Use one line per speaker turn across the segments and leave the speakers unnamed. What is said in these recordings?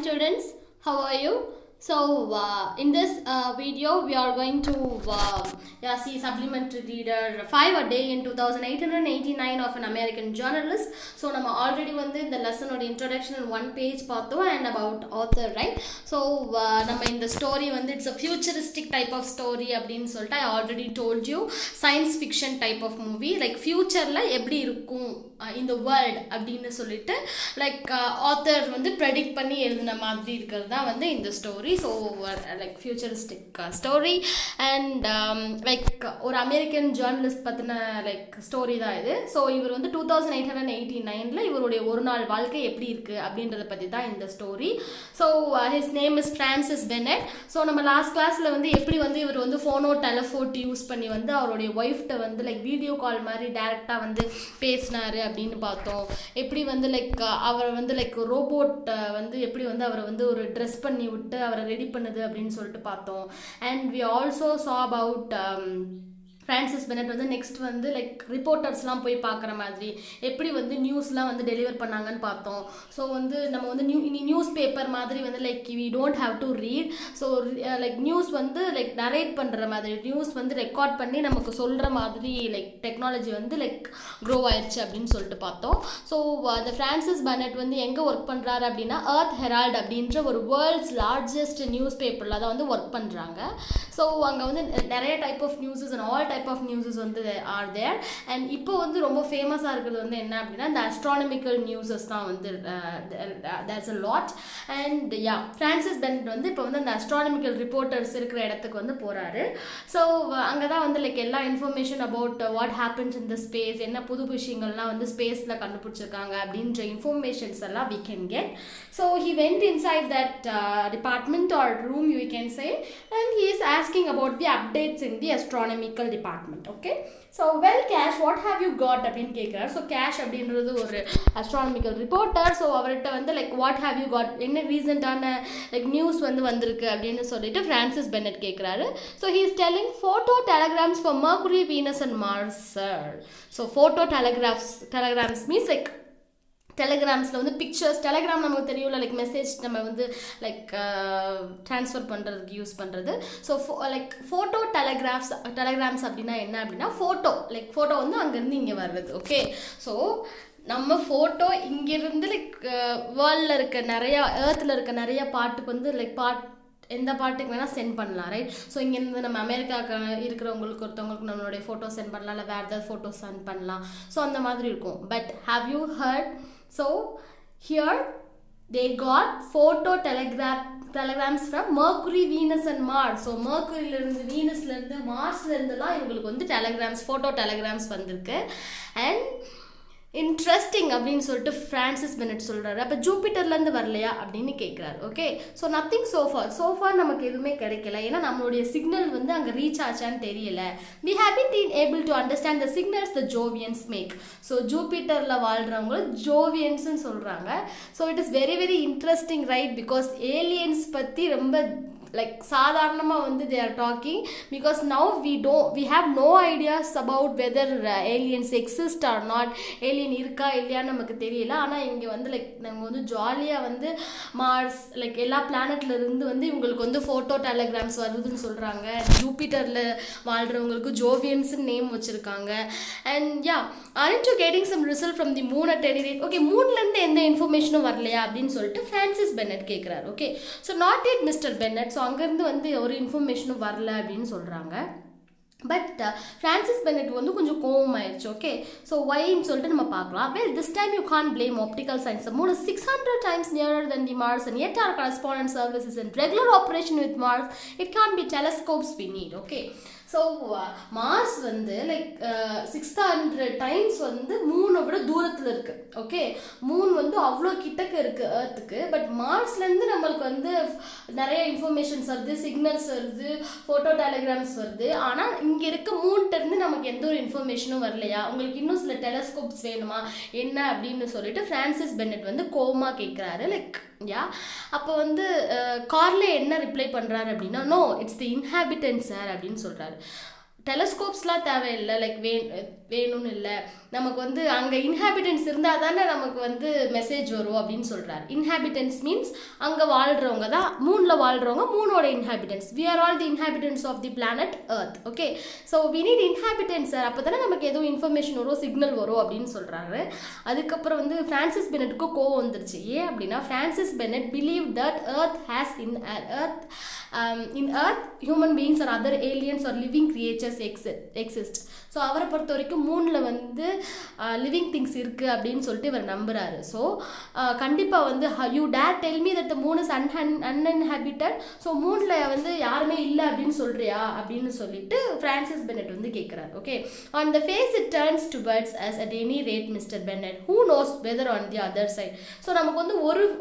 students, how are you? So in this video we are going to see supplementary reader 5 a day in 2889 of an American journalist. So we already in the lesson or the introduction in one page and about author, right? So in the story it's a futuristic type of story. I already told you science fiction type of movie, like future la eppadi irukum in the world அப்படினு சொல்லிட்டு like author predict பண்ணி எழுதின மாதிரி இருக்குறதா இந்த story. So like futuristic story and like ஒரு American journalist பத்தின like story தான் இது. So இவர் 2889 ல இவருடைய ஒரு நாள் வாழ்க்கை எப்படி இருக்கு அப்படின்றத பத்தி தான் இந்த story. So his name is Francis Bennett. So நம்ம லாஸ்ட் கிளாஸ்ல எப்படி இவர் ஃபோனோ டெலிஃபோன் யூஸ் பண்ணி அவருடைய ஒய்ஃப்ட்ட like வீடியோ கால் மாதிரி டைரக்டா பேசினாரு அப்படின்னு பார்த்தோம். எப்படி லைக் அவர் லைக் ரோபோட் எப்படி அவரை ஒரு ட்ரெஸ் பண்ணி விட்டு அவரை ரெடி பண்ணுது அப்படின்னு சொல்லிட்டு பார்த்தோம். And we also saw about Francis Bennett next like reportersலாம் போய் பார்க்குற மாதிரி எப்படி நியூஸ்லாம் டெலிவர் பண்ணாங்கன்னு பார்த்தோம். ஸோ நம்ம நியூஸ் பேப்பர் மாதிரி like we don't have to read. So like news like narrate பண்ணுற மாதிரி நியூஸ் ரெக்கார்ட் பண்ணி நமக்கு சொல்கிற மாதிரி like டெக்னாலஜி like க்ரோ ஆயிடுச்சு அப்படின்னு சொல்லிட்டு பார்த்தோம். ஸோ அந்த ஃப்ரான்சிஸ் பெனட் எங்கே ஒர்க் பண்ணுறாரு அப்படின்னா எர்த் ஹெரால்ட் அப்படின்ற ஒரு வேர்ல்ட்ஸ் லார்ஜஸ்ட் நியூஸ் பேப்பரில் தான் ஒர்க் பண்ணுறாங்க. ஸோ அங்கே நிறைய type of newses and all type of news are there. and இப்போ ரொம்ப ஃபேமஸா இருக்குது என்ன அப்படின்னா the astronomical news தான் there's a lot. and yeah, Francis Bennett இப்போ அந்த astronomical reporters இருக்கிற இடத்துக்கு போறாரு. so அங்க தான் like எல்லா information about what happens in the space, என்ன புது விஷயங்கள்லாம் ஸ்பேஸ்ல கண்டுபிடிச்சிருக்காங்க அப்படின்ற informations எல்லாம் we can get. so he went inside that department or room you can say, and he is asking about the updates in the astronomical department. Okay, so well Cash, what have you got அப்படினு கேக்குறார். so Cash அப்படின்றது ஒரு astronomical reporter. so அவர்ட்ட like what have you got, என்ன ரீசன்ட்டான like news வந்திருக்கு அப்படினு சொல்லிட்டு Francis Bennett கேக்குறாரு. so he is telling photo telegrams for Mercury, Venus and Mars sir. so photo telegrams means like டெலிகிராம்ஸில் pictures, telegram நமக்கு தெரியும்ல like message நம்ம லைக் ட்ரான்ஸ்ஃபர் பண்ணுறதுக்கு யூஸ் பண்ணுறது. ஸோ லைக் ஃபோட்டோ டெலிகிராம்ஸ் அப்படின்னா என்ன அப்படின்னா ஃபோட்டோ லைக் ஃபோட்டோ அங்கேருந்து இங்கே வர்றது. ஓகே, ஸோ நம்ம ஃபோட்டோ இங்கேருந்து லைக் வேர்ல்டில் இருக்க நிறையா ஏர்த்தில் இருக்க நிறைய பாட்டுக்கு லைக் எந்த பாட்டுக்கு வேணால் சென்ட் பண்ணலாம், ரைட்? ஸோ இங்கேருந்து நம்ம அமெரிக்காவுக்கு இருக்கிறவங்களுக்கு ஒருத்தவங்களுக்கு நம்மளுடைய ஃபோட்டோ சென்ட் பண்ணலாம், இல்லை வேறு ஏதாவது ஃபோட்டோ சென்ட் பண்ணலாம். ஸோ அந்த மாதிரி இருக்கும். But have you heard? So here they got photo telegrams from Mercury, Venus and Mars. so Mercuryலேருந்து வீனஸ்லேருந்து மார்ஸ்லேருந்துலாம் இவங்களுக்கு டெலிகிராம்ஸ் ஃபோட்டோ டெலிகிராம்ஸ் வந்திருக்கு. அண்ட் இன்ட்ரெஸ்டிங் அப்படின்னு சொல்லிட்டு ஃப்ரான்சிஸ் பெனட் சொல்கிறாரு. அப்போ ஜூபிட்டர்லேருந்து வரலையா அப்படின்னு கேட்குறாரு. ஓகே, ஸோ நத்திங் சோஃபார் நமக்கு எதுவுமே கிடைக்கல, ஏன்னா நம்மளுடைய சிக்னல் அங்கே ரீச் ஆச்சான்னு தெரியல. we haven't been able to understand the signals the Jovians make. So ஜூபிட்டரில் வாழ்கிறவங்க ஜோவியன்ஸ்ன்னு சொல்கிறாங்க. So it is very very interesting, right? Because aliens பற்றி ரொம்ப like சாதாரணமாக they are talking, because now we have no ideas about whether aliens exist or not. alien இருக்கா இல்லையான்னு நமக்கு தெரியல. ஆனால் இங்கே லைக் நம்ம ஜாலியாக மார்ஸ் லைக் எல்லா பிளானட்ல இருந்து இவங்களுக்கு ஃபோட்டோ டெலிகிராம்ஸ் வருதுன்னு சொல்கிறாங்க. ஜூபிட்டரில் வாழ்கிறவங்களுக்கு ஜோவியன்ஸ்ன்னு நேம் வச்சுருக்காங்க. And yeah, aren't you getting some result from the moon at any rate? Okay, மூன்லேருந்து எந்த இன்ஃபர்மேஷனும் வரலையா அப்படின்னு சொல்லிட்டு ஃப்ரான்சிஸ் பென்னட் கேட்குறாரு. Okay, so not yet mister Bennett. So அங்கேருந்து ஒரு இன்ஃபர்மேஷனும் வரல அப்படின்னு சொல்கிறாங்க. பட் ஃப்ரான்சிஸ் பென்னட் கொஞ்சம் கோவமாயிடுச்சு. ஓகே, ஸோ ஒய்ன்னு சொல்லிட்டு நம்ம பார்க்கலாம். well this time you can't blame optical science. the moon is 600 times nearer than the Mars, and yet our correspondence service is in regular operation with Mars. it can't be telescopes we need. okay, so Mars like 600 times மூணை விட தூரத்தில் இருக்குது. Okay, Moon அவ்வளோ கிட்டக்க இருக்குது ஏர்த்துக்கு. But மார்ஸ்லேருந்து நம்மளுக்கு நிறைய informations வருது, சிக்னல்ஸ் வருது, ஃபோட்டோ டெலிகிராம்ஸ் வருது. ஆனால் இங்கே இருக்க மூன்கிட்டருந்து நமக்கு எந்த ஒரு இன்ஃபர்மேஷனும் வரலையா, உங்களுக்கு இன்னும் சில டெலஸ்கோப்ஸ் வேணுமா என்ன அப்படின்னு சொல்லிட்டு ஃப்ரான்சிஸ் பென்னட் கோவமாக கேட்குறாரு. லைக் யா, அப்போ கார்லே என்ன ரிப்ளை பண்ணுறாரு அப்படின்னா, நோ இட்ஸ் தி இன்ஹாபிட்டன்ட் சார் அப்படின்னு சொல்கிறாரு. டெலஸ்கோப்ஸ்லாம் தேவையில்லை, லைக் வேணும்னு இல்லை, நமக்கு வந்து அங்கே இன்ஹாபிட்டன்ஸ் இருந்தால் தானே நமக்கு வந்து மெசேஜ் வரும் அப்படின்னு சொல்கிறார். இன்ஹாபிட்டன்ஸ் மீன்ஸ் அங்கே வாழ்கிறவங்க தான், மூணில் வாழ்கிறவங்க, மூணோட inhabitants. We are all the inhabitants of the planet earth. Okay, so we need inhabitants sir, அப்போ தானே நமக்கு எதுவும் இன்ஃபர்மேஷன் வரும், சிக்னல் வரும் அப்படின்னு சொல்கிறாரு. அதுக்கப்புறம் வந்து ஃப்ரான்சிஸ் பெனட்டுக்கு கோவம் வந்துருச்சு. ஏன் அப்படின்னா Francis Bennett believe that earth has in earth human beings or other aliens or living creatures exist. So அவரை பொறுத்த வரைக்கும் மூணில் வந்து லிவிங் திங்ஸ் இருக்குது அப்படின்னு சொல்லிட்டு இவர் நம்புகிறாரு. ஸோ கண்டிப்பாக வந்து you dare tell me that the moon is uninhabited, so மூணில் வந்து யாருமே இல்லை அப்படின்னு சொல்கிறியா அப்படின்னு சொல்லிட்டு ஃப்ரான்சிஸ் பெனட் வந்து கேட்குறாரு. Okay, on the face it turns towards us at any rate mister Bennett, who knows whether on the other side. So நமக்கு வந்து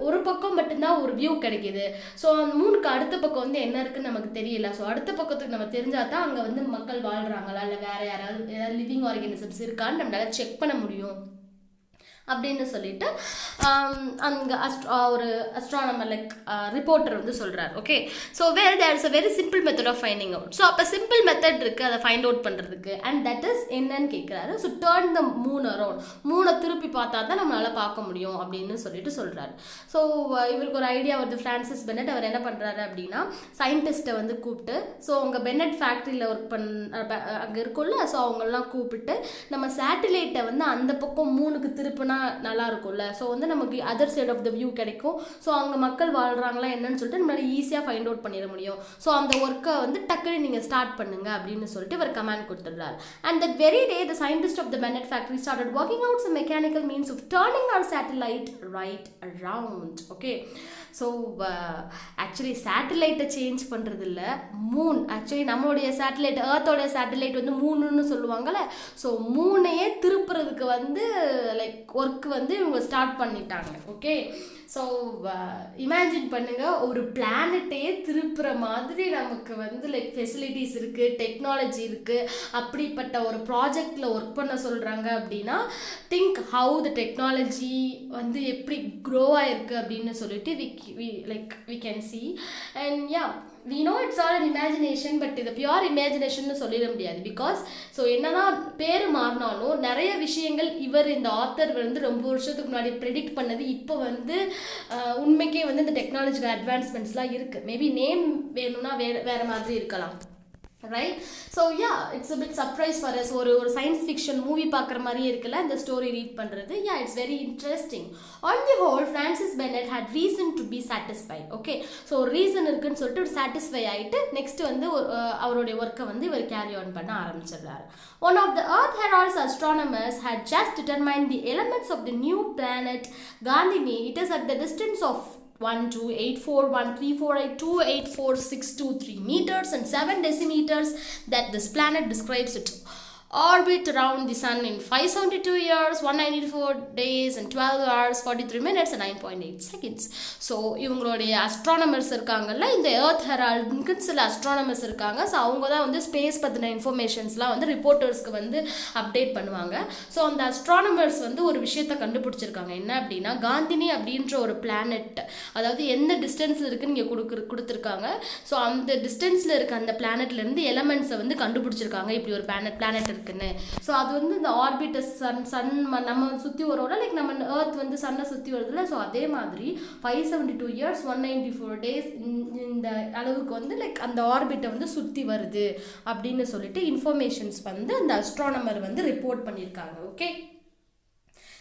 ஒரு பக்கம் மட்டும்தான் ஒரு வியூ கிடைக்கிது. ஸோ அந்த மூணுக்கு அடுத்த பக்கம் வந்து என்ன இருக்குன்னு நமக்கு தெரியல. ஸோ அடுத்த பக்கத்துக்கு நம்ம தெரிஞ்சால் தான் அங்கே வந்து மக்கள் வாழ்கிறாங்களா இல்லை வேற யாராவது லிவிங் ஆர்கானிசம்ஸ் இருக்கான்னு நம்மளால செக் பண்ண முடியும் அப்படின்னு சொல்லிட்டு அங்கே ஒரு அஸ்ட்ரானமர் லைக் ரிப்போர்ட்டர் வந்து சொல்கிறார். Okay, so there is a very simple method of finding out. So அப்போ சிம்பிள் மெத்தட் இருக்குது அதை ஃபைண்ட் அவுட் பண்ணுறதுக்கு. அண்ட் தட் இஸ் என்னன்னு கேட்குறாரு. So turn the moon around, மூணை திருப்பி பார்த்தா தான் நம்மளால் பார்க்க முடியும் அப்படின்னு சொல்லிட்டு சொல்கிறாரு. ஸோ இவருக்கு ஒரு ஐடியா வருது. ஃப்ரான்சிஸ் பெனட் அவர் என்ன பண்ணுறாரு அப்படின்னா சயின்டிஸ்ட்டை வந்து கூப்பிட்டு, ஸோ அவங்க பெனட் ஃபேக்ட்ரியில் ஒர்க் அங்கே இருக்கும்ல, ஸோ அவங்களெலாம் கூப்பிட்டு நம்ம சேட்டிலைட்டை வந்து அந்த பக்கம் மூணுக்கு திருப்பினா நல்லா இருக்கும்ல, ஸோ வந்து நமக்கு other side of the view கிடைக்கும். ஸோ அங்கே மக்கள் வாழ்கிறாங்களா என்னன்னு சொல்லிட்டு நம்மளால ஈஸியாக ஃபைண்ட் அவுட் பண்ணிட முடியும். ஸோ அந்த ஒர்க்கை வந்து டக்குனு நீங்கள் ஸ்டார்ட் பண்ணுங்க அப்படின்னு சொல்லிட்டு இவர் கமாண்ட் கொடுத்துடுறாரு. And that very day the scientist of the Bennett factory started working out some mechanical means of turning our satellite right around. Okay, so actually சேட்டலைட்டை சேஞ்ச் பண்ணுறது இல்லை, மூன். ஆக்சுவலி நம்மளுடைய சேட்டலைட், ஏர்த்தோட சேட்டலைட் வந்து மூணுன்னு சொல்லுவாங்கள்ல, so மூணையே திருப்புறதுக்கு வந்து like work வந்து இவங்க ஸ்டார்ட் பண்ணிட்டாங்க. ஓகே, ஸோ இமேஜின் பண்ணுங்கள், ஒரு பிளானட்டையே திருப்புற மாதிரி நமக்கு வந்து லைக் ஃபெசிலிட்டிஸ் இருக்குது, டெக்னாலஜி இருக்குது, அப்படிப்பட்ட ஒரு ப்ராஜெக்டில் ஒர்க் பண்ண சொல்கிறாங்க அப்படின்னா திங்க் ஹவு த டெக்னாலஜி வந்து எப்படி க்ரோ ஆகிருக்கு அப்படின்னு சொல்லிட்டு we can see. And yeah, we know it's all an imagination, but இது பியூர் இமேஜினேஷன் சொல்லிட முடியாது. பிகாஸ் ஸோ என்னதான் பேர் மாறினாலும் நிறைய விஷயங்கள் இவர் இந்த ஆத்தர் வந்து ரொம்ப வருஷத்துக்கு முன்னாடி ப்ரெடிக்ட் பண்ணது இப்போ வந்து உண்மைக்கே வந்து இந்த டெக்னாலஜிக்கல் அட்வான்ஸ்மெண்ட்ஸ்லாம் இருக்குது. மேபி நேம் வேணும்னா வேற மாதிரி இருக்கலாம். Right, so ya it's a bit surprise for us. ஒரு சயின்ஸ் ஃபிக்ஷன் மூவி பார்க்குற மாதிரியே இருக்குல்ல இந்த ஸ்டோரி ரீட் பண்ணுறது. Ya it's very interesting. On the whole Francis Bennett had reason to be satisfied. Okay, so ஒரு ரீசன் இருக்குன்னு சொல்லிட்டு ஒரு சாட்டிஸ்ஃபை ஆகிட்டு நெக்ஸ்ட் வந்து அவருடைய ஒர்க்கை வந்து இவர் கேரி ஆன் பண்ண ஆரம்பிச்சிடுறாரு. One of the Earth Herald's astronomers had just determined the elements of the new planet Gandhini. It is at the distance of 1284134828463 meters and 7 decimeters that this planet describes its orbit around the sun in 572 years, 194 days and 12 hours, 43 minutes and 9.8 seconds. So இவங்களுடைய astronomers இருக்காங்கல்ல, இந்த earth ஹெரால்டுக்கு சில astronomers இருக்காங்க. So அவங்க தான் வந்து space பற்றின இன்ஃபர்மேஷன்ஸ்லாம் வந்து ரிப்போர்ட்டர்ஸ்க்கு வந்து அப்டேட் பண்ணுவாங்க. ஸோ அந்த அஸ்ட்ரானமர்ஸ் வந்து ஒரு விஷயத்தை கண்டுபிடிச்சிருக்காங்க. என்ன அப்படின்னா காந்தினி அப்படின்ற ஒரு பிளானட், அதாவது எந்த டிஸ்டன்ஸில் இருக்குன்னு இங்கே கொடுத்துருக்காங்க. ஸோ அந்த டிஸ்டன்ஸில் இருக்க அந்த பிளானட்லேருந்து எலமெண்ட்ஸை வந்து கண்டுபிடிச்சிருக்காங்க. இப்படி ஒரு பிளானட் இருக்குன்னு. ஸோ அது வந்து இந்த ஆர்பிட் சன் நம்ம சுற்றி வரோம்ல, லைக் நம்ம எர்த் வந்து சன்னை சுற்றி வருதுல, ஸோ அதே மாதிரி 572 years 194 days இந்த அளவுக்கு வந்து லைக் அந்த ஆர்பிட்டை வந்து சுற்றி வருது அப்படின்னு சொல்லிட்டு இன்ஃபர்மேஷன்ஸ் வந்து அந்த அஸ்ட்ரானமர் வந்து ரிப்போர்ட் பண்ணியிருக்காங்க. Okay,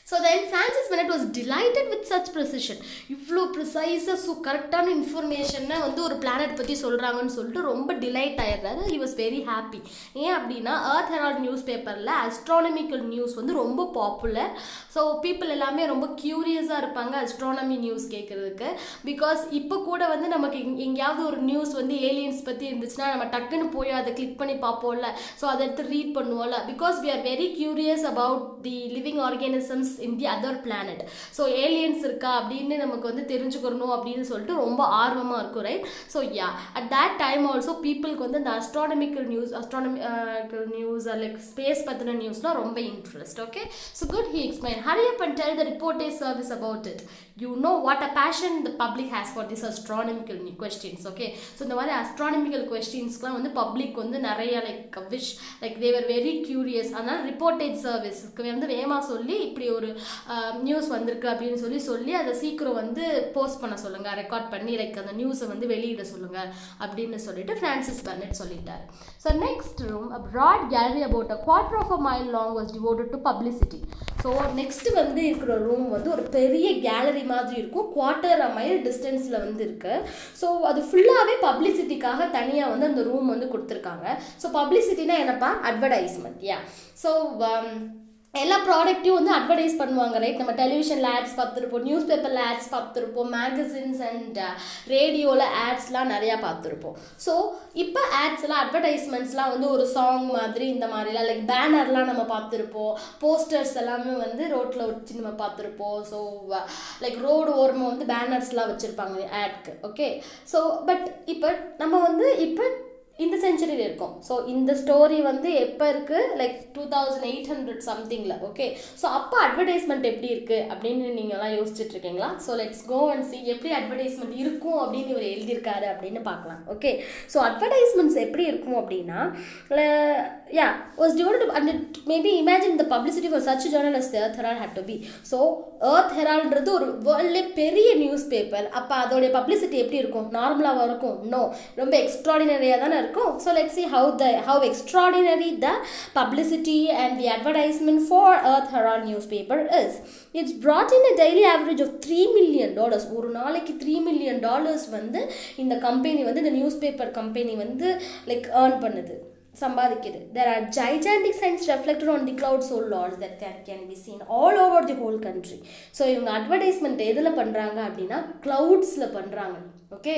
so then Francis Bennett was delighted with such precision. இவ்வளோ ப்ரிசைஸாக கரெக்டான இன்ஃபர்மேஷனை வந்து ஒரு பிளானட் பற்றி சொல்கிறாங்கன்னு சொல்லிட்டு ரொம்ப டிலைட் ஆகிடுறாரு. He was very happy. ஏன் அப்படின்னா எர்த் ஹெரால்ட் நியூஸ் பேப்பரில் அஸ்ட்ரானமிக்கல் நியூஸ் வந்து ரொம்ப பாப்புலர். ஸோ பீப்புள் எல்லாமே ரொம்ப க்யூரியஸாக இருப்பாங்க அஸ்ட்ரானமி நியூஸ் கேட்குறதுக்கு. பிகாஸ் இப்போ கூட வந்து நமக்கு எங்கேயாவது ஒரு நியூஸ் வந்து ஏலியன்ஸ் பற்றி இருந்துச்சுன்னா நம்ம டக்குன்னு போய் அதை கிளிக் பண்ணி பார்ப்போம்ல, ஸோ அதை எடுத்து ரீட் பண்ணுவோம்ல. Because we are very curious about the living organisms in the other planet. So aliens இருக்கா அப்படின்னு நமக்கு வந்து தெரிஞ்சுக்கணும் அப்படின்னு சொல்லிட்டு ரொம்ப ஆர்வமாக இருக்கும், right? So yeah, at that time also peopleக்கு வந்து இந்த astronomical news லைக் ஸ்பேஸ் பற்றின நியூஸ்லாம் ரொம்ப interest. Okay, so good, he explained. Hurry up and tell the reportage service about it. You know what a passion the public has for these astronomical questions. Okay, so இந்த மாதிரி astronomical questionsக்குலாம் வந்து public வந்து நிறைய like wish like they were very curious. அதனால் ரிப்போர்ட்டேஜ் சர்வீஸ்க்கு வந்து வேகமாக சொல்லி இப்படி ஒரு நியூஸ் வந்திருக்கு அப்படின்னு சொல்லி அதை சீக்கிரம் வந்து போஸ்ட் பண்ண சொல்லுங்க, ரெக்கார்ட் பண்ணி லைக் அந்த நியூஸை வந்து வெளியிட சொல்லுங்க அப்படின்னு சொல்லிட்டு ஃப்ரான்சிஸ் பெர்னட் சொல்லிட்டார். So next room, a broad gallery about a quarter of a mile long was devoted to publicity. So next வந்து இருக்கிற ரூம் வந்து ஒரு பெரிய கேலரி மாதிரி இருக்கும், குவார்ட்டர் அ மைல் டிஸ்டன்ஸில் வந்து இருக்கு. ஸோ அது ஃபுல்லாகவே பப்ளிசிட்டிக்காக தனியாக வந்து அந்த ரூம் வந்து கொடுத்துருக்காங்க. ஸோ பப்ளிசிட்டினா என்னப்பா? அட்வர்டைஸ்மெண்ட். யா, ஸோ எல்லா ப்ராடக்ட்டையும் வந்து அட்வர்டைஸ் பண்ணுவாங்க, ரைட்? நம்ம டெலிவிஷனில் ஆட்ஸ் பார்த்துருப்போம், நியூஸ் பேப்பரில் ஆட்ஸ் பார்த்துருப்போம், மேகசின்ஸ் அண்ட் ரேடியோவில் ஆட்ஸ்லாம் நிறையா பார்த்துருப்போம். ஸோ இப்போ ஆட்ஸ்லாம் அட்வர்டைஸ்மெண்ட்ஸ்லாம் வந்து ஒரு சாங் மாதிரி இந்த மாதிரிலாம் லைக் பேனர்லாம் நம்ம பார்த்துருப்போம், போஸ்டர்ஸ் எல்லாமே வந்து ரோட்டில் வச்சு நம்ம பார்த்துருப்போம். ஸோ லைக் ரோடு ஓரமாக வந்து பேனர்ஸ்லாம் வச்சுருப்பாங்க ஆட்க்கு. ஓகே, ஸோ பட் இப்போ நம்ம வந்து இப்போ இந்த செஞ்சுரியில் இருக்கும். ஸோ இந்த ஸ்டோரி வந்து எப்போ இருக்குது? லைக் 2800 சம்திங்கில். ஓகே, ஸோ அப்போ அட்வர்டைஸ்மெண்ட் எப்படி இருக்குது அப்படின்னு நீங்கள்லாம் யோசிச்சுட்ருக்கீங்களா? So let's go and see எப்படி அட்வர்டைஸ்மெண்ட் இருக்கும் அப்படின்னு இவர் எழுதியிருக்காரு அப்படின்னு பார்க்கலாம். ஓகே, ஸோ அட்வர்டைஸ்மெண்ட்ஸ் எப்படி இருக்கும் அப்படின்னா, yeah was devoted and maybe imagine the publicity for such journal as the Earth Herald had to be. So Earth ஹெரால்ட்ன்றது ஒரு வேர்ல்ட்லே பெரிய நியூஸ் பேப்பர். அப்போ அதோடைய பப்ளிசிட்டி எப்படி இருக்கும்? நார்மலாக இருக்கும்? நோ, ரொம்ப எக்ஸ்ட்ராடினரியாக தானே இருக்கும். So let's see how extraordinary the publicity and the advertisement for Earth Herald newspaper is. It's brought in a daily average of $3 million. ஒரு நாளைக்கு $3 million வந்து இந்த கம்பெனி வந்து இந்த நியூஸ் பேப்பர் கம்பெனி வந்து லைக் ஏர்ன் பண்ணுது, சம்பாதிக்குது. There are gigantic signs reflected on the clouds so large that can be seen all over the whole country. So இவங்க advertisement எதில் பண்ணுறாங்க அப்படின்னா க்ளவுட்ஸில் பண்ணுறாங்க. ஓகே,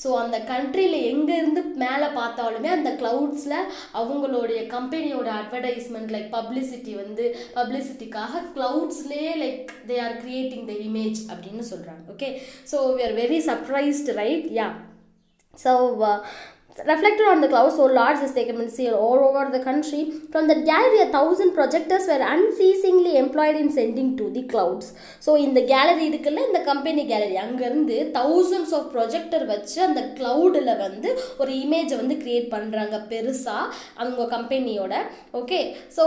ஸோ அந்த கண்ட்ரியில் எங்கேருந்து மேலே பார்த்தாலுமே அந்த க்ளவுட்ஸில் அவங்களுடைய கம்பெனியோட அட்வர்டைஸ்மெண்ட் லைக் பப்ளிசிட்டிக்காக க்ளவுட்ஸ்லேயே like they are creating the image அப்படின்னு சொல்கிறாங்க. Okay, so we are very surprised, right? Yeah, so reflected on the clouds so large as they can be seen all over the country. From the gallery 1000 projectors were unceasingly employed in sending to the clouds. So இந்த gallery இருக்குல்ல, இந்த company gallery, அங்கேருந்து thousands of projector வச்சு அந்த க்ளவுடில் வந்து ஒரு இமேஜை வந்து கிரியேட் பண்ணுறாங்க பெருசாக அவங்க கம்பெனியோட. Okay, so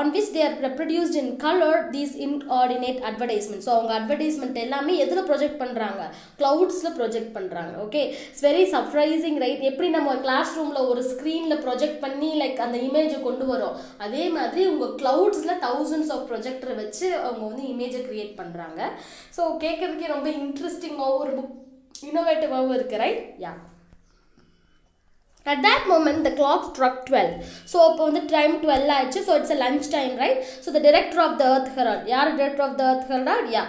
on which they are reproduced in color these inordinate advertisements. So அவங்க அட்வர்டைஸ்மெண்ட் எல்லாமே எதில் ப்ரொஜெக்ட் பண்ணுறாங்க? க்ளவுட்ஸில் ப்ரொஜெக்ட் பண்ணுறாங்க. Okay, it's very surprising, right? எப்படி நம்ம கிளாஸ் ரூமில் ஒரு ஸ்க்ரீனில் ப்ரொஜெக்ட் பண்ணி லைக் அந்த இமேஜை கொண்டு வரோம், அதே மாதிரி உங்கள் க்ளவுட்ஸில் thousands of ப்ரொஜெக்டரை வச்சு அவங்க வந்து இமேஜை க்ரியேட் பண்ணுறாங்க. ஸோ கேட்குறதுக்கே ரொம்ப இன்ட்ரெஸ்டிங்காகவும் ஒரு புக் இன்னோவேட்டிவாகவும் இருக்குது, right? Yeah. At that moment, the clock struck 12. So, அப்போ வந்து டைம் 12 ஆயிடுச்சு. So it's a lunch time, right? So the director of the Earth Herald, யார் director of the Earth Herald? Yeah,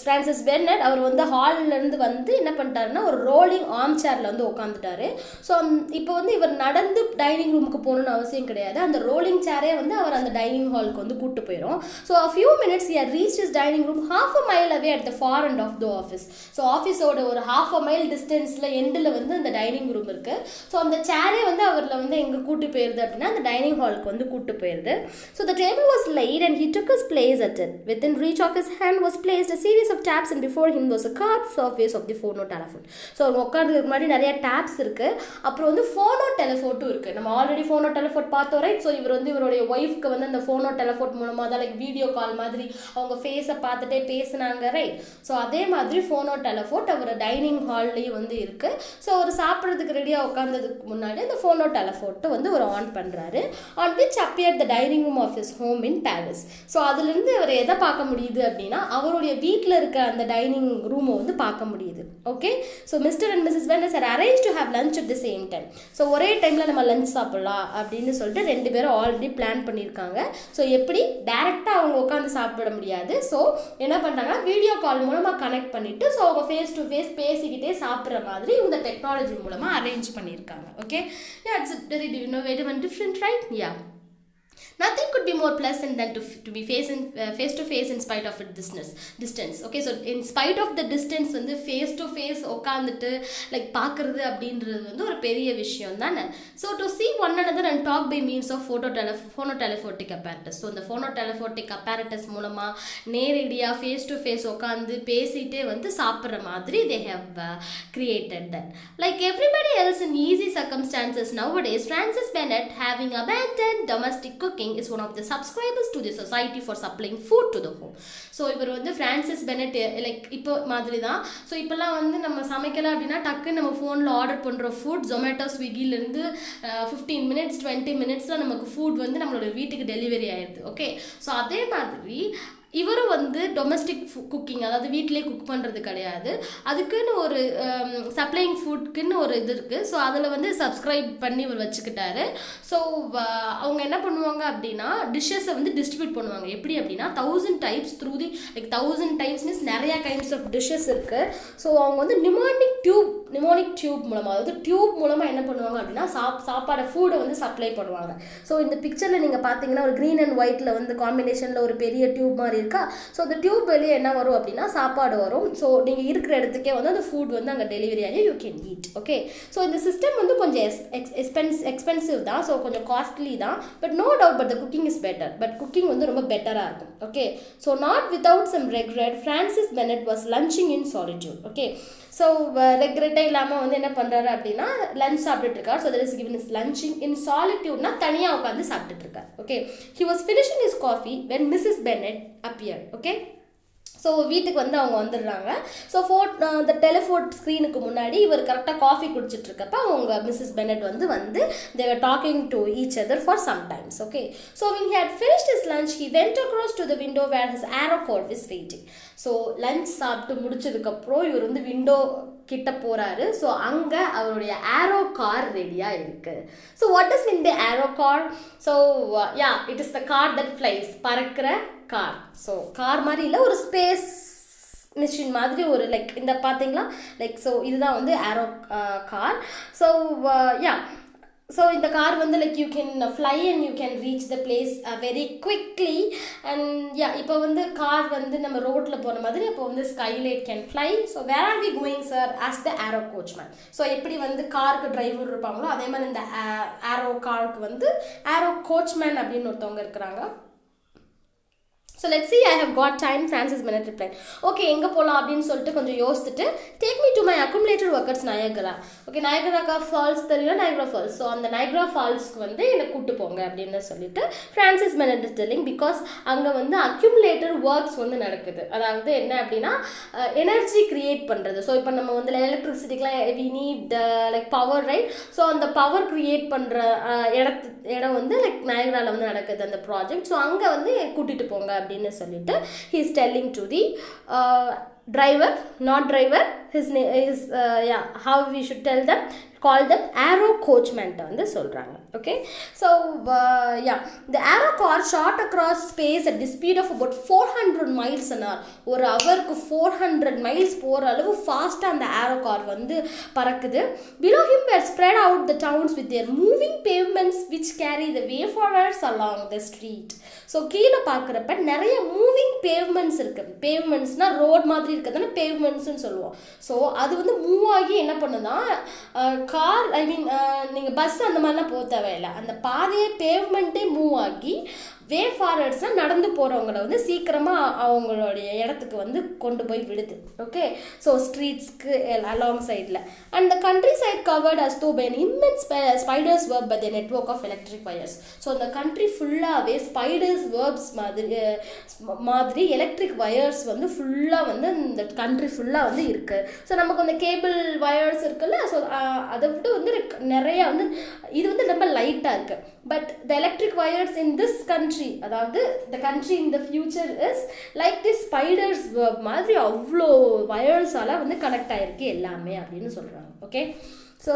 Francis Bennett. அவர் வந்து ஹால்லேருந்து வந்து என்ன பண்ணிட்டாருன்னா ஒரு ரோலிங் ஆர்ம் சேரில் வந்து உட்காந்துட்டாரு. ஸோ இப்போ வந்து இவர் நடந்து டைனிங் ரூமுக்கு போகணுன்னு அவசியம் கிடையாது. அந்த ரோலிங் சேரே வந்து அவர் அந்த டைனிங் ஹாலுக்கு வந்து கூப்பிட்டு போயிடும். So a few minutes he had reached his dining room half a mile away at the far end of the office. So ஆஃபீஸோட ஒரு half a mile டிஸ்டன்ஸில் எண்டில் வந்து அந்த டைனிங் ரூம் இருக்குது. ஸோ அந்த சேரே வந்து அவரில் வந்து எங்கே கூட்டு போயிருது அப்படின்னா அந்த டைனிங் ஹாலுக்கு வந்து கூட்டு போயிருது. So the table was laid and he took his place at it. Within reach of his hand was placed a series of taps and before him was a carved surface of the phono telephone. So உட்காந்துக்கு முன்னாடி நிறைய tabs இருக்குது. அப்புறம் வந்து ஃபோனோ டெலிஃபோட்டும் இருக்குது. நம்ம already ஃபோனோ டெலிஃபோட் பார்த்தோம், right? So இவர் வந்து இவருடைய ஒய்ஃப்க்கு வந்து அந்த ஃபோனோ டெலிஃபோட் மூலமாக தான் லைக் வீடியோ கால் மாதிரி அவங்க ஃபேஸை பார்த்துட்டே பேசினாங்க, ரைட்? ஸோ அதே மாதிரி ஃபோனோ டெலிஃபோட் அவர் டைனிங் ஹால்லையும் வந்து இருக்குது. ஸோ அவர் சாப்பிட்றதுக்கு ரெடியாக உட்காந்ததுக்கு முன்னாடி அந்த ஃபோனோ டெலிஃபோட்டை வந்து ஒரு ஆன் பண்ணுறாரு. On which appear the dining room of his home in Paris. So அதுலேருந்து அவர் எதை பார்க்க முடியுது அப்படின்னா அவருடைய வீட்டில் இருக்க அந்த டைனிங் ரூமை வந்து பார்க்க முடியுது. Okay, so mister and missus Werner are arrange to have lunch at the same time. So ஒரே டைமில் நம்ம லஞ்ச் சாப்பிடலாம் அப்படின்னு சொல்லிட்டு ரெண்டு பேரும் ஆல்ரெடி பிளான் பண்ணியிருக்காங்க. ஸோ எப்படி டேரெக்டாக அவங்க உட்காந்து சாப்பிட முடியாது. ஸோ என்ன பண்ணுறாங்கன்னா வீடியோ கால் மூலமாக கனெக்ட் பண்ணிவிட்டு ஸோ அவங்க ஃபேஸ் டு ஃபேஸ் பேசிக்கிட்டே சாப்பிட்ற மாதிரி இந்த டெக்னாலஜி மூலமாக அரேஞ்ச் பண்ணியிருக்காங்க. Okay, yeah, it's very innovative and different, right? Yeah. nothing could be more pleasant than to be face to face in spite of distance. Okay, so in spite of the distance வந்து face to face உட்காந்துட்டு like பார்க்கறது அப்படின்றது வந்து ஒரு பெரிய விஷயம் தானே. So to see one another and talk by means of phonotelephonic apparatus. So இந்த phonotelephonic apparatus மூலமாக நேரடியாக ஃபேஸ் டு ஃபேஸ் உட்காந்து பேசிகிட்டே வந்து சாப்பிட்ற மாதிரி they have created that. Like everybody else in easy circumstances nowadays, Francis Bennett, having abandoned domestic cooking, is one of the subscribers to the Society for Supplying Food to the Home. So இவர் வந்து Francis Bennett like இப்போ மாதிரி தான். So இப்போல்லாம் வந்து நம்ம சமைக்கலாம் அப்படின்னா டக்குன்னு நம்ம ஃபோனில் ஆர்டர் பண்ணுற ஃபுட் ஜொமேட்டோ ஸ்விக்கிலேருந்து 15 minutes 20 minutesல நமக்கு ஃபுட் வந்து நம்மளோட வீட்டுக்கு டெலிவரி ஆயிடுது. ஓகே, ஸோ அதே மாதிரி இவரும் வந்து டொமஸ்டிக் குக்கிங், அதாவது வீட்டிலே குக் பண்ணுறது கிடையாது, அதுக்குன்னு ஒரு சப்ளைங் ஃபுட்க்குன்னு ஒரு இது இருக்குது. ஸோ அதில் வந்து சப்ஸ்கிரைப் பண்ணி இவர் வச்சுக்கிட்டாரு. ஸோ அவங்க என்ன பண்ணுவாங்க அப்படின்னா டிஷ்ஷஸை வந்து டிஸ்ட்ரிபியூட் பண்ணுவாங்க. எப்படி அப்படின்னா 1000 types through the like 1000 types means நிறையா கைண்ட்ஸ் ஆஃப் டிஷ்ஷஸ் இருக்குது. ஸோ அவங்க வந்து நிமோனிக் டியூப் மூலமாக, அதாவது டியூப் மூலமாக என்ன பண்ணுவாங்க அப்படின்னா சாப்பாடை ஃபுட்டை வந்து சப்ளை பண்ணுவாங்க. ஸோ இந்த பிக்சரில் நீங்கள் பார்த்தீங்கன்னா ஒரு க்ரீன் அண்ட் ஒயிட்டில் வந்து காம்பினேஷனில் ஒரு பெரிய டியூப் மாதிரி இருக்கா. ஸோ அந்த டியூப் வெளியே என்ன வரும் அப்படின்னா சாப்பாடு வரும். ஸோ நீங்கள் இருக்கிற இடத்துக்கே வந்து அந்த ஃபுட் வந்து அங்கே டெலிவரி ஆகி you can eat. Okay, so இந்த சிஸ்டம் வந்து கொஞ்சம் எக்ஸ்பென்சிவ் தான், ஸோ கொஞ்சம் காஸ்ட்லி தான். But no doubt but the cooking is better. But cooking வந்து ரொம்ப பெட்டராக இருக்கும். Okay, so not without some regret Francis Bennett was lunching in solitude. Okay, so ரெக்ரெட்டே இல்லாமல் வந்து என்ன பண்ணுறாரு அப்படின்னா லஞ்ச் சாப்பிட்டுட்டு இருக்கார். So that is given is lunching in சாலிட்யூட்னா தனியாக உட்காந்து சாப்பிட்டுட்டு இருக்கார். Okay, he was finishing is coffee when missus Bennett appeared. Okay, so வீட்டுக்கு வந்து அவங்க வந்துடுறாங்க. ஸோ இந்த டெலிஃபோன் ஸ்க்ரீனுக்கு முன்னாடி இவர் கரெக்டாக காஃபி குடிச்சிட்ருக்கப்ப அவங்க மிஸ்ஸஸ் பெனட் வந்து they were talking to each other for some times. Okay, so when he had finished his lunch, he went across to the window where his arrow car was waiting. So lunch சாப்பிட்டு முடிச்சதுக்கப்புறம் இவர் வந்து window கிட்ட போகிறாரு. So அங்கே அவருடைய ஆரோ car ரெடியாக இருக்குது. So what is mean the aero car? So it is the car that flies, பறக்கிற கார். ஸோ கார் மாதிரி இல்லை, ஒரு ஸ்பேஸ் மிஷின் மாதிரி ஒரு லைக் இந்த பார்த்தீங்களா லைக். ஸோ இதுதான் வந்து ஆரோ கார். ஸோ ஸோ இந்த கார் வந்து like you can fly and you can reach the place very quickly. And இப்போ வந்து கார் வந்து நம்ம ரோட்டில் போகிற மாதிரி அப்போ வந்து skylight can fly. So where are we going sir as the aero coachman. So எப்படி வந்து காருக்கு டிரைவர் இருப்பாங்களோ அதே மாதிரி இந்த ஆரோ காருக்கு வந்து ஆரோ கோச்மேன் அப்படின்னு ஒருத்தவங்க இருக்கிறாங்க. So let's see, I have got time, Francis Bennett replied. Okay, எங்கே போகலாம் அப்படின்னு சொல்லிட்டு கொஞ்சம் யோசிச்சுட்டு take me to my accumulated workers Niagara. Okay, Niagara Falls தெரியும், நயகரா ஃபால்ஸ். ஸோ அந்த நயகரா ஃபால்ஸ்க்கு வந்து என்னை கூப்பிட்டு போங்க அப்படின்னு சொல்லிட்டு Francis Bennett is telling. Because அங்கே வந்து அக்யூமுலேட்டர் ஒர்க்ஸ் வந்து நடக்குது. அதாவது என்ன அப்படின்னா எனர்ஜி கிரியேட் பண்ணுறது. ஸோ இப்போ நம்ம வந்து எலக்ட்ரிசிட்டிக்கெலாம் we need like power, right? So அந்த பவர் கிரியேட் பண்ணுற இடம் வந்து லைக் நயகராவில் வந்து நடக்குது அந்த ப்ராஜெக்ட். ஸோ அங்கே வந்து கூட்டிகிட்டு போங்க அப்படின்னு சொல்லிட்டு he is telling to the driver, his name is how we should call them arrow coachman வந்து சொல்றாங்க. Okay, so the arrow car shot across space at the speed of about 400 miles an hour. ஒரு ஹவருக்கு 400 miles போகிற அளவு ஃபாஸ்ட்டாக அந்த arrow car வந்து பறக்குது. Below him were spread out the towns with their moving pavements which carry the wayfarers along the street. So கீழே பார்க்குறப்ப நிறைய மூவிங் பேவ்மெண்ட்ஸ் இருக்குது. பேவ்மெண்ட்ஸ்னால் ரோட் மாதிரி இருக்கிறதுனா பேவ்மெண்ட்ஸ்ன்னு சொல்லுவோம். ஸோ அது வந்து மூவ் ஆகி என்ன பண்ணுதான் கார், ஐ மீன் நீங்கள் பஸ் அந்த மாதிரிலாம் போக தேவையில்லை, அந்த பாதையே பேவ்மெண்ட்டே மூவ் ஆகி வேஃபாரர்ஸ்னால் நடந்து போகிறவங்கள வந்து சீக்கிரமாக அவங்களுடைய இடத்துக்கு வந்து கொண்டு போய் விடுது. ஓகே, ஸோ ஸ்ட்ரீட்ஸ்க்கு அலாங் சைடில் and the country side covered as though by an immense spiders web by the network of electric wires. So அந்த கண்ட்ரி ஃபுல்லாகவே ஸ்பைடர்ஸ் வெப்ஸ் மாதிரி எலக்ட்ரிக் வயர்ஸ் வந்து ஃபுல்லாக வந்து இந்த கண்ட்ரி ஃபுல்லாக வந்து இருக்குது. ஸோ நமக்கு அந்த கேபிள் வயர்ஸ் இருக்குல்ல, ஸோ அதை விட வந்து நிறையா வந்து இது வந்து ரொம்ப லைட்டாக இருக்குது. But the electric wires in this country, அதாவது the country in the future is like this spiders web மாதிரி அவ்வளோ வயர்ஸால் வந்து கனெக்ட் ஆகிருக்கு எல்லாமே அப்படின்னு சொல்கிறாங்க. Okay, so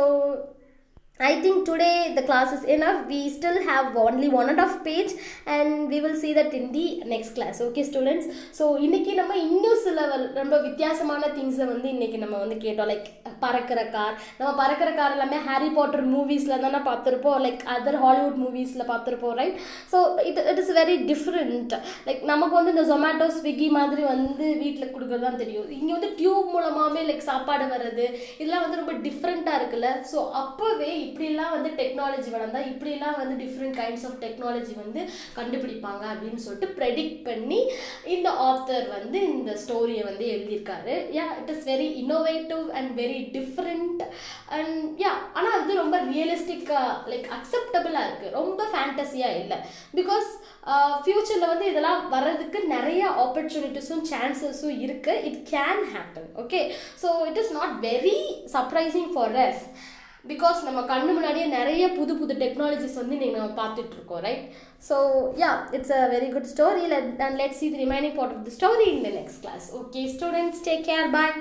I think today the class is enough. We still have only 1.5 page and we will see that in the next class. Okay students, so இன்னைக்கு நம்ம இன்னும் சில ரொம்ப வித்தியாசமான திங்ஸை வந்து இன்னைக்கு நம்ம வந்து கேட்டோம். லைக் பறக்கிற கார். நம்ம பறக்கிற கார் எல்லாமே ஹாரி பாட்டர் மூவிஸில் தானே பார்த்துருப்போம், லைக் அதர் ஹாலிவுட் மூவிஸில் பார்த்துருப்போம், right? So it is very different. Like நமக்கு வந்து இந்த ஜொமேட்டோ ஸ்விக்கி மாதிரி வந்து வீட்டில் கொடுக்குறது தான் தெரியும். இங்கே வந்து டியூப் மூலமாகவே லைக் சாப்பாடு வர்றது இதெல்லாம் வந்து ரொம்ப டிஃப்ரெண்ட்டாக இருக்குல்ல. ஸோ அப்போவே இப்படிலாம் வந்து டெக்னாலஜி வளர்ந்தால் இப்படிலாம் வந்து டிஃப்ரெண்ட் கைண்ட்ஸ் ஆஃப் டெக்னாலஜி வந்து கண்டுபிடிப்பாங்க அப்படின்னு சொல்லிட்டு ப்ரெடிக்ட் பண்ணி இந்த ஆத்தர் வந்து இந்த ஸ்டோரியை வந்து எழுதியிருக்காரு. It is very innovative and very different and ஆனால் அது ரொம்ப ரியலிஸ்டிக்காக லைக் அக்செப்டபிளாக இருக்குது, ரொம்ப ஃபேண்டஸியாக இல்லை. பிகாஸ் ஃப்யூச்சரில் வந்து இதெல்லாம் வர்றதுக்கு நிறைய ஆப்பர்ச்சுனிட்டிஸும் சான்சஸும் இருக்குது. It can happen. Okay, so it is not very surprising for us because நம்ம கண்ணு முன்னாடியே நிறைய புது புது டெக்னாலஜிஸ் வந்து நீங்கள் நம்ம பார்த்துட்ருக்கோம், right? So it's a very good story. Let's see the remaining part of the story in the next class. Okay, students, take care. Bye.